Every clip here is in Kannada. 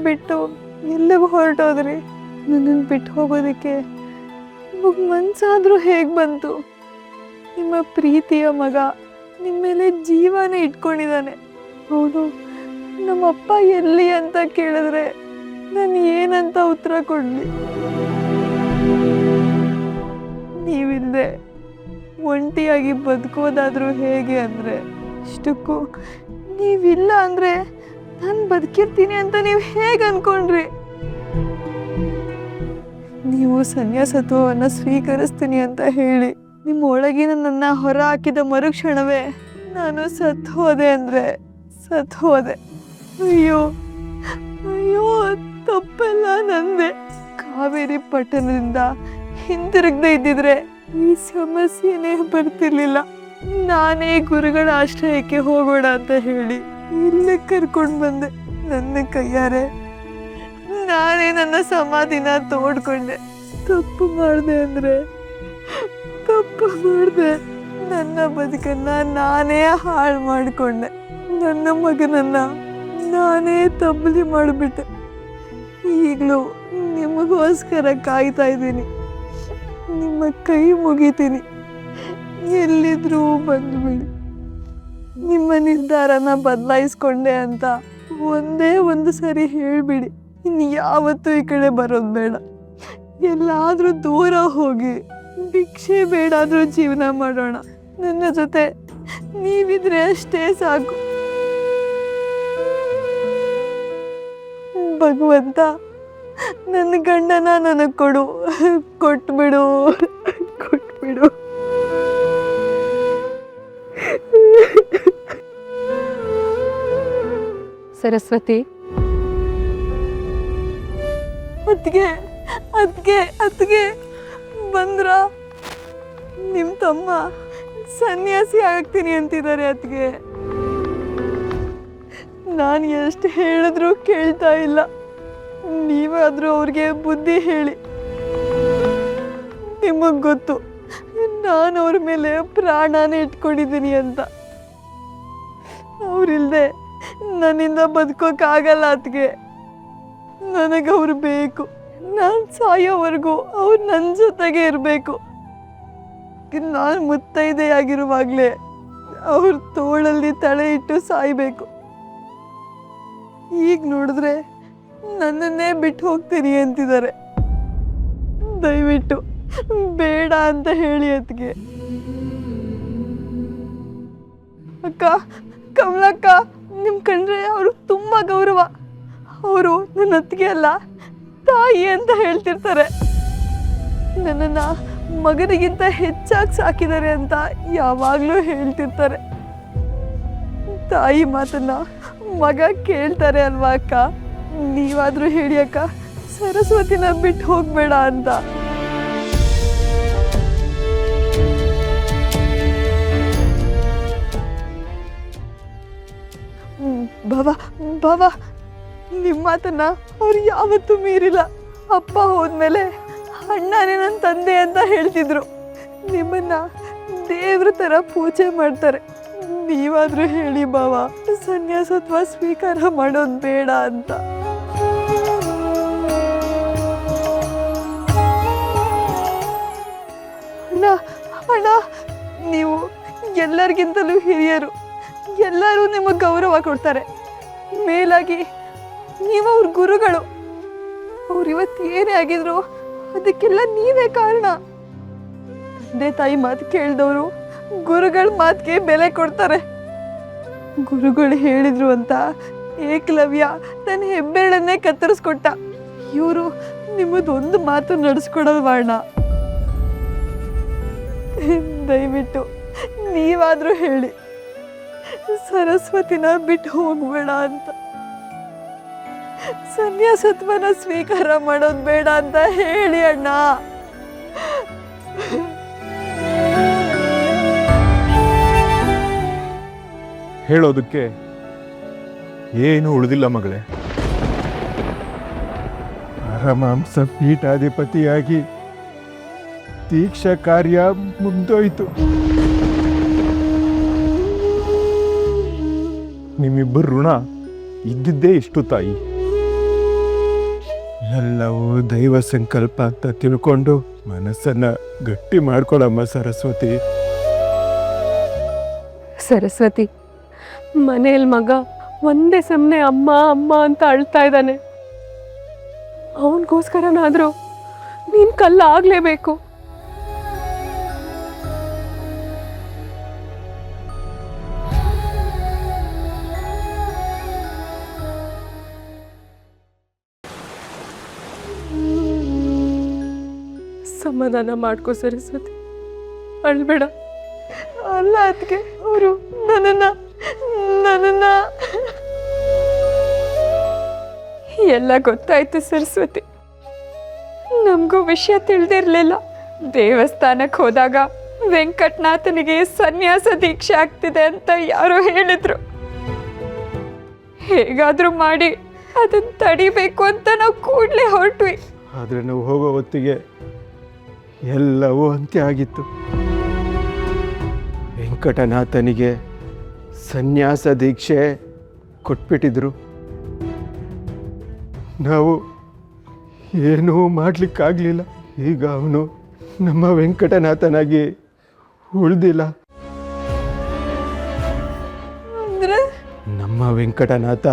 ಬಿಟ್ಟು ಎಲ್ಲಿಗೆ ಹೊರಟೋದ್ರಿ? ನನ್ನನ್ನು ಬಿಟ್ಟು ಹೋಗೋದಕ್ಕೆ ನಿಮಗೆ ಮನಸ್ಸಾದರೂ ಹೇಗೆ ಬಂತು? ನಿಮ್ಮ ಪ್ರೀತಿಯ ಮಗ ನಿಮ್ಮ ಮೇಲೆ ಜೀವನೇ ಇಟ್ಕೊಂಡಿದ್ದಾನೆ. ಅವನು ನಮ್ಮಪ್ಪ ಎಲ್ಲಿ ಅಂತ ಕೇಳಿದ್ರೆ ನಾನು ಏನಂತ ಉತ್ತರ ಕೊಡಲಿ? ನೀವಿಲ್ಲದೆ ಒಂಟಿಯಾಗಿ ಬದುಕೋದಾದರೂ ಹೇಗೆ ಅಂದರೆ, ಇಷ್ಟಕ್ಕೂ ನೀವಿಲ್ಲ ಅಂದರೆ ನಾನು ಬದುಕಿರ್ತೀನಿ ಅಂತ ನೀವು ಹೇಗೆ ಅನ್ಕೊಂಡ್ರಿ? ನೀವು ಸನ್ಯಾಸತ್ವವನ್ನು ಸ್ವೀಕರಿಸ್ತೀನಿ ಅಂತ ಹೇಳಿ ನಿಮ್ಮ ಒಳಗಿನ ನನ್ನ ಹೊರ ಹಾಕಿದ ಮರುಕ್ಷಣವೇ ನಾನು ಸತ್ತು ಹೋದೆ ಅಂದರೆ ಸತ್ತು ಹೋದೆ. ಅಯ್ಯೋ ಅಯ್ಯೋ, ತಪ್ಪೆಲ್ಲ ನಂದೆ. ಕಾವೇರಿ ಪಟ್ಟಣದಿಂದ ಹಿಂತಿರುಗದೆ ಇದ್ದಿದ್ರೆ ಈ ಸಮಸ್ಯೆನೇ ಬರ್ತಿರ್ಲಿಲ್ಲ. ನಾನೇ ಗುರುಗಳ ಆಶ್ರಯಕ್ಕೆ ಹೋಗೋಣ ಅಂತ ಹೇಳಿ ಇಲ್ಲೇ ಕರ್ಕೊಂಡು ಬಂದೆ. ನನ್ನ ಕೈಯಾರೆ ನಾನೇ ನನ್ನ ಸಮಾಧಿನ ತೋಡ್ಕೊಂಡೆ. ತಪ್ಪು ಮಾಡಿದೆ ಅಂದರೆ ತಪ್ಪು ಮಾಡಿದೆ. ನನ್ನ ಬದುಕನ್ನ ನಾನೇ ಹಾಳು ಮಾಡಿಕೊಂಡೆ. ನನ್ನ ಮಗನನ್ನ ನಾನೇ ತಬ್ಬಲಿ ಮಾಡಿಬಿಟ್ಟೆ. ಈಗಲೂ ನಿಮಗೋಸ್ಕರ ಕಾಯ್ತಾ ಇದ್ದೀನಿ. ನಿಮ್ಮ ಕೈ ಮುಗಿತೀನಿ, ಎಲ್ಲಿದ್ರೂ ಬಂದುಬಿಡಿ. ನಿಮ್ಮ ನಿರ್ಧಾರನ ಬದಲಾಯಿಸ್ಕೊಂಡೆ ಅಂತ ಒಂದೇ ಒಂದು ಸರಿ ಹೇಳಿಬಿಡಿ. ಇನ್ನು ಯಾವತ್ತೂ ಈ ಕಡೆ ಬರೋದು ಬೇಡ. ಎಲ್ಲಾದರೂ ದೂರ ಹೋಗಿ ಭಿಕ್ಷೆ ಬೇಡಾದರೂ ಜೀವನ ಮಾಡೋಣ. ನನ್ನ ಜೊತೆ ನೀವಿದ್ರೆ ಅಷ್ಟೇ ಸಾಕು. ಭಗವಂತ, ನನ್ನ ಗಂಡನ ನನಗೆ ಕೊಡು, ಕೊಟ್ಬಿಡು, ಕೊಟ್ಬಿಡು. ಸರಸ್ವತಿ, ಅದ್ಗೆ ಅದ್ಗೆ ಅದ್ಗೆ ಬಂದ್ರ? ನಿಮ್ಮ ತಮ್ಮ ಸನ್ಯಾಸಿ ಆಗ್ತೀನಿ ಅಂತಿದ್ದಾರೆ. ಅದ್ಗೆ ನಾನು ಎಷ್ಟು ಹೇಳಿದ್ರೂ ಕೇಳ್ತಾ ಇಲ್ಲ. ನೀವಾದರೂ ಅವ್ರಿಗೆ ಬುದ್ಧಿ ಹೇಳಿ. ನಿಮಗೆ ಗೊತ್ತು ನಾನು ಅವ್ರ ಮೇಲೆ ಪ್ರಾಣನೇ ಇಟ್ಕೊಂಡಿದ್ದೀನಿ ಅಂತ. ಅವರಿಲ್ಲದೆ ನನ್ನಿಂದ ಬದುಕೋಕ್ಕಾಗಲ್ಲ. ಅದ್ಗೆ ನನಗವ್ರು ಬೇಕು. ನಾನು ಸಾಯೋವರೆಗೂ ಅವ್ರು ನನ್ನ ಜೊತೆಗೆ ಇರಬೇಕು. ನಾನು ಮುತ್ತೈದೆಯಾಗಿರುವಾಗಲೇ ಅವ್ರ ತೋಳಲ್ಲಿ ತಲೆ ಇಟ್ಟು ಸಾಯಬೇಕು. ಈಗ ನೋಡಿದ್ರೆ ನನ್ನನ್ನೇ ಬಿಟ್ಟು ಹೋಗ್ತೀನಿ ಅಂತಿದ್ದಾರೆ. ದಯವಿಟ್ಟು ಬೇಡ ಅಂತ ಹೇಳಿ. ಅದ್ಗೆ ಅಕ್ಕ, ಕಮಲಕ್ಕ, ನಿಮ್ಮ ಕಂಡ್ರೆ ಅವರು ತುಂಬ ಗೌರವ. ಅವರು ನನ್ನ ಅತ್ತಿಗೆ ಅಲ್ಲ, ತಾಯಿ ಅಂತ ಹೇಳ್ತಿರ್ತಾರೆ. ನನ್ನನ್ನು ಮಗನಿಗಿಂತ ಹೆಚ್ಚಾಗಿ ಸಾಕಿದ್ದಾರೆ ಅಂತ ಯಾವಾಗಲೂ ಹೇಳ್ತಿರ್ತಾರೆ. ತಾಯಿ ಮಾತನ್ನ ಮಗ ಕೇಳ್ತಾರೆ ಅಲ್ವಾ ಅಕ್ಕ? ನೀವಾದರೂ ಹೇಳಿ ಅಕ್ಕ, ಸರಸ್ವತಿನ ಬಿಟ್ಟು ಹೋಗಬೇಡ ಅಂತ. ಬಾವ, ನಿಮ್ಮ ಮಾತನ್ನ ಅವ್ರು ಯಾವತ್ತೂ ಮೀರಿಲ್ಲ. ಅಪ್ಪ ಹೋದ್ಮೇಲೆ ಅಣ್ಣನೇ ನನ್ನ ತಂದೆ ಅಂತ ಹೇಳ್ತಿದ್ರು. ನಿಮ್ಮನ್ನ ದೇವ್ರ ಥರ ಪೂಜೆ ಮಾಡ್ತಾರೆ. ನೀವಾದರೂ ಹೇಳಿ ಬಾವ, ಸನ್ಯಾಸತ್ವ ಸ್ವೀಕಾರ ಮಾಡೋದು ಬೇಡ ಅಂತ. ಅಣ್ಣ ಅಣ್ಣ, ನೀವು ಎಲ್ಲರಿಗಿಂತಲೂ ಹಿರಿಯರು. ಎಲ್ಲರೂ ನಿಮಗೆ ಗೌರವ ಕೊಡ್ತಾರೆ. ಮೇಲಾಗಿ ನೀವು ಅವ್ರ ಗುರುಗಳು. ಅವ್ರು ಇವತ್ತು ಏನೇ ಆಗಿದ್ರು ಅದಕ್ಕೆಲ್ಲ ನೀವೇ ಕಾರಣ. ತಂದೆ ತಾಯಿ ಮಾತು ಕೇಳಿದವರು ಗುರುಗಳ ಮಾತಿಗೆ ಬೆಲೆ ಕೊಡ್ತಾರೆ. ಗುರುಗಳು ಹೇಳಿದ್ರು ಅಂತ ಏಕಲವ್ಯ ತನ್ನ ಹೆಬ್ಬೆರಳನ್ನೇ ಕತ್ತರಿಸ್ಕೊಟ್ಟ. ಇವರು ನಿಮ್ಮದೊಂದು ಮಾತು ನಡೆಸ್ಕೊಡಲ್ವಾಣ. ದಯವಿಟ್ಟು ನೀವಾದರೂ ಹೇಳಿ, ಸರಸ್ವತಿನ ಬಿಟ್ಟು ಹೋಗಬೇಡ ಅಂತ. ಸನ್ಯಾಸತ್ವನ ಸ್ವೀಕಾರ ಮಾಡೋದು ಬೇಡ ಅಂತ ಹೇಳಿ ಅಣ್ಣ. ಹೇಳೋದಕ್ಕೆ ಏನು ಉಳಿದಿಲ್ಲ ಮಗಳೇ. ಪರಮಾಂಸ ಪೀಠಾಧಿಪತಿಯಾಗಿ ದೀಕ್ಷಾ ಕಾರ್ಯ ಮುಂದೋಯ್ತು. ನಿಮ್ಮಿಬ್ಬರು ಋಣ ಇದ್ದಿದ್ದೇ ಇಷ್ಟು ತಾಯಿ. ಎಲ್ಲವೂ ದೈವ ಸಂಕಲ್ಪ ಅಂತ ತಿಳ್ಕೊಂಡು ಮನಸ್ಸನ್ನ ಗಟ್ಟಿ ಮಾಡ್ಕೊಳಮ್ಮ ಸರಸ್ವತಿ. ಸರಸ್ವತಿ, ಮನೇಲಿ ಮಗ ಒಂದೇ ಸಮನೆ ಅಮ್ಮ ಅಮ್ಮ ಅಂತ ಅಳ್ತಾ ಇದ್ದಾನೆ. ಅವನಿಗೋಸ್ಕರನಾದರೂ ನೀನು ಕಲ್ಲಾಗಲೇಬೇಕು. ಸಮಾಧಾನ ಮಾಡ್ಕೋ ಸರಸ್ವತಿ, ಅಳ್ಬೇಡ. ಅಲ್ಲ ಅದಕ್ಕೆ ಅವರು ನನ್ನನ್ನ ಎಲ್ಲ ಗೊತ್ತಾಯ್ತು ಸರಸ್ವತಿ. ನಮಗೂ ವಿಷಯ ತಿಳಿದಿರಲಿಲ್ಲ. ದೇವಸ್ಥಾನಕ್ಕೆ ಹೋದಾಗ ವೆಂಕಟನಾಥನಿಗೆ ಸನ್ಯಾಸ ದೀಕ್ಷೆ ಆಗ್ತಿದೆ ಅಂತ ಯಾರೋ ಹೇಳಿದ್ರು. ಹೇಗಾದ್ರೂ ಮಾಡಿ ಅದನ್ನ ತಡಿಬೇಕು ಅಂತ ನಾವು ಕೂಡಲೇ ಹೊರಟ್ವಿ. ಆದರೆ ನಾವು ಹೋಗೋ ಹೊತ್ತಿಗೆ ಎಲ್ಲವೂ ಅಂತ್ಯ ಆಗಿತ್ತು. ವೆಂಕಟನಾಥನಿಗೆ ಸನ್ಯಾಸ ದೀಕ್ಷೆ ಕೊಟ್ಬಿಟ್ಟಿದ್ರು. ನಾವು ಏನೂ ಮಾಡಲಿಕ್ಕಾಗಲಿಲ್ಲ. ಈಗ ಅವನು ನಮ್ಮ ವೆಂಕಟನಾಥನಾಗಿ ಉಳಿದಿಲ್ಲ. ಅಂದ್ರೆ ನಮ್ಮ ವೆಂಕಟನಾಥ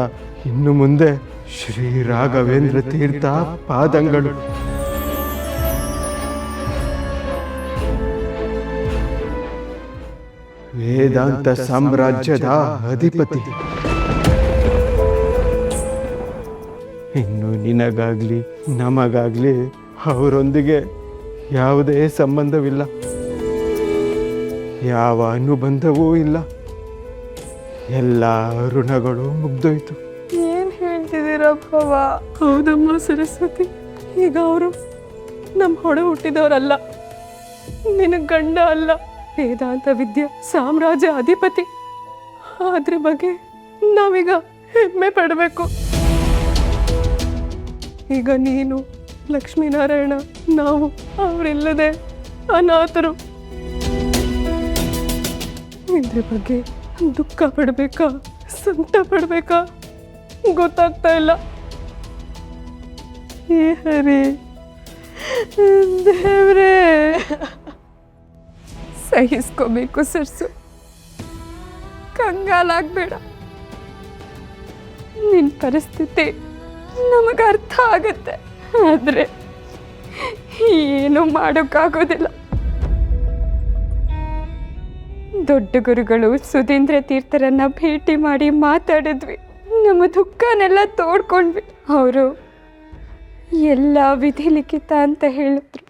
ಇನ್ನು ಮುಂದೆ ಶ್ರೀ ರಾಘವೇಂದ್ರ ತೀರ್ಥ ಪಾದಂಗಳು. ವೇದಾಂತ ಸಾಮ್ರಾಜ್ಯದ ಅಧಿಪತಿ. ಇನ್ನು ನಿನಗಾಗ್ಲಿ ನಮಗಾಗ್ಲಿ ಅವರೊಂದಿಗೆ ಯಾವುದೇ ಸಂಬಂಧವಿಲ್ಲ, ಯಾವ ಅನುಬಂಧವೂ ಇಲ್ಲ. ಎಲ್ಲ ಋಣಗಳು ಮುಗ್ದೋಯ್ತು. ಏನ್ ಹೇಳ್ತಿದ್ದೀರಪ್ಪವ? ಹೌದಮ್ಮ ಸರಸ್ವತಿ, ಈಗ ಅವರು ನಮ್ಮ ಹೊಡೆ ಹುಟ್ಟಿದವರಲ್ಲ, ನಿನ್ನ ಗಂಡ ಅಲ್ಲ, ವೇದಾಂತ ವಿದ್ಯೆ ಸಾಮ್ರಾಜ್ಯ ಅಧಿಪತಿ. ಅದ್ರ ಬಗ್ಗೆ ನಾವೀಗ ಹೆಮ್ಮೆ ಪಡಬೇಕು. ಈಗ ನೀನು, ಲಕ್ಷ್ಮೀನಾರಾಯಣ, ನಾವು ಅವರಿಲ್ಲದೆ ಅನಾಥರು. ಇದ್ರ ಬಗ್ಗೆ ದುಃಖ ಪಡಬೇಕಾ ಸಂತ ಪಡಬೇಕಾ ಗೊತ್ತಾಗ್ತಾ ಇಲ್ಲ. ಹೇ ಹರಿ ದೇವ್ರೇ, ಸಹಿಸ್ಕೋಬೇಕು ಸರ್ಸು, ಕಂಗಾಲಾಗಬೇಡ. ನಿನ್ನ ಪರಿಸ್ಥಿತಿ ನಮಗೆ ಅರ್ಥ ಆಗುತ್ತೆ, ಆದರೆ ಏನು ಮಾಡೋಕ್ಕಾಗೋದಿಲ್ಲ. ದೊಡ್ಡ ಗುರುಗಳು ಸುಧೀಂದ್ರ ತೀರ್ಥರನ್ನ ಭೇಟಿ ಮಾಡಿ ಮಾತಾಡಿದ್ವಿ. ನಮ್ಮ ದುಃಖನೆಲ್ಲ ತೋಡ್ಕೊಂಡ್ವಿ. ಅವರು ಎಲ್ಲ ವಿಧಿ ಲಿಖಿತ ಅಂತ ಹೇಳಿದ್ರು.